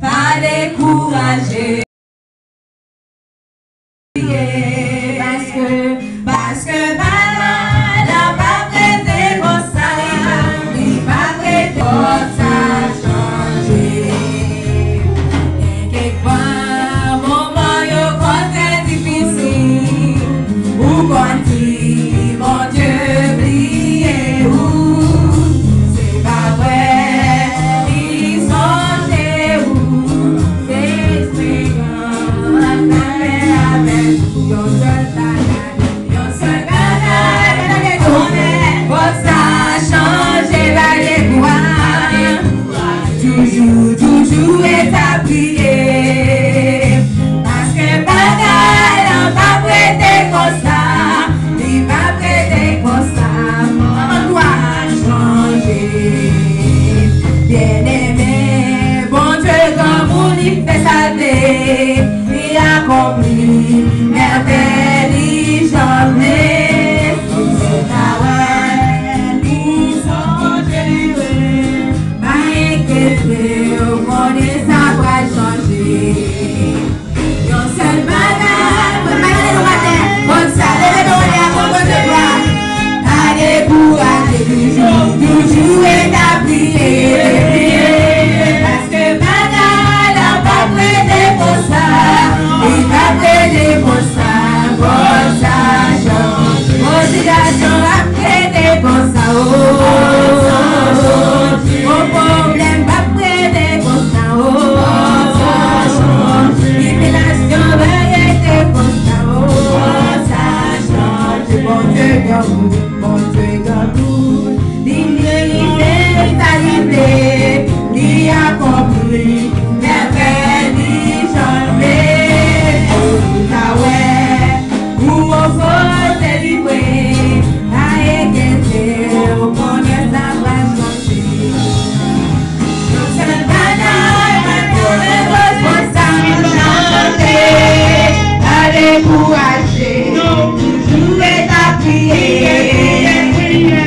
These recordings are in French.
pas décourager. Parce que malade n'a pas prêté comme ça, il va prêter comme ça changer. Et quelquefois, moment yo quand c'est difficile, ou quand il mon Dieu brille, ou c'est pas vrai, ils sont chez vous, c'est fréquent, avec yo seul bagage, yo seul bagage, pour ça changer va les voir, toujours établi, parce que bagage n'a pas prêté comme ça, il va prêter comme ça, on doit changer. Bien aimé, bon Dieu, comme on y fait salter, il a compris, merveille, jamais, c'est ta ouais, ils sont généreux, pas inquiété, on est ça va changer. Yon seul bagage, comme ça, levez-nous de gloire, pas décourager, toujours établi. Parce que bagage n'a pas prêté pour ça, il va prêter pour ça change. Motivation a prêté pour ça, mon problème va prêter pour ça, change. Libération va être pour ça change. Bon Dieu Gaboul, il a compris, merveille, jamais, ta ouais, où on faut se livrer, à égayer, au connaît sa place changer. Nous sommes banales, pour les responsables changer, à décourager, toujours établi,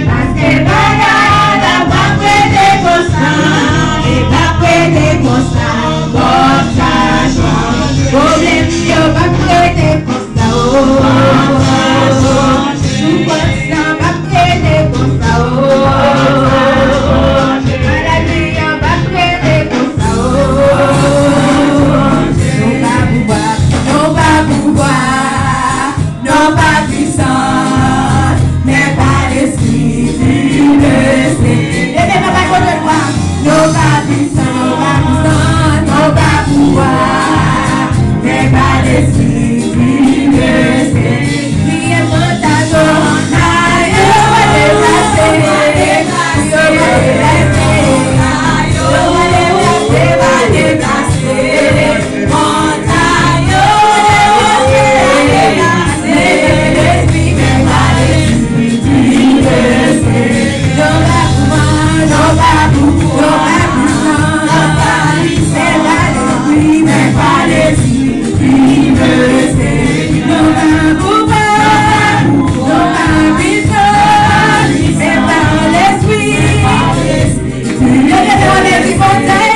parce que banales n'a pas prêté pour ça. Comme ça change. Problème, yo va prêter comme ça, tout comme ça va prêter comme ça, maladie, yo va prêter comme ça, non pas pouvoir, non pas puissance, mais pas l'esprit, tu le sais. Et même pas contre toi, non pas puissance. Non pas pouvoir, mais pas l'esprit, tu le sais. Qui est mon tato, yo va déplacer, va déplacer, mon taillot, l'esprit, mais pas l'esprit, tu le sais. Non pas pouvoir, non pas pouvoir. Mais pas l'esprit, il me sait. Non pas pouvoir, non pas puissance, mais par l'esprit. Tu le dévoiles, mon taillot,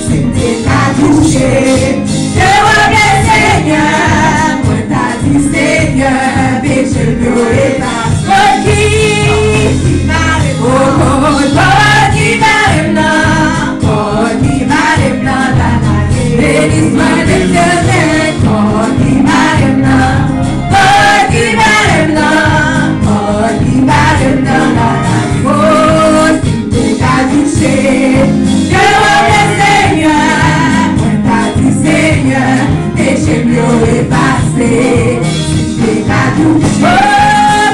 c'était pas touché. Je reviens Seigneur, moi t'as dit Seigneur, péché mieux est pas qui m'arrête, qui m'arrête, touché. Devant le Seigneur, moi t'as dit Seigneur, péché mieux est passé. T'es pas touché. Oh,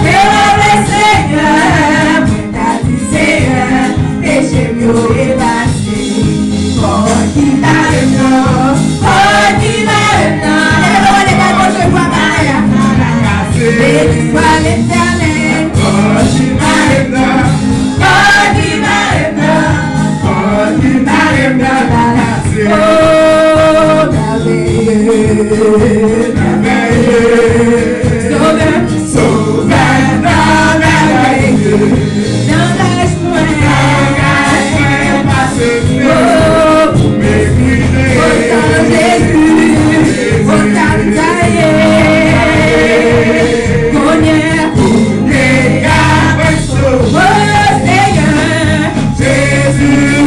devant le Seigneur, moi t'as dit Seigneur, péché mieux est passé. Oh, qui t'arrête non, oh, qui m'arrête non. Béni soit l'Éternel, oh, qui m'arrête non, oh, qui m'arrête non, oh, qui m'arrête non. Oh, merveilleux, merveilleux, sauveur, sauveur, non, merveilleux, n'engage-moi, pas ce Dieu, pour m'écrire, autant Jésus, autant taillé. Oh Seigneur, Jésus.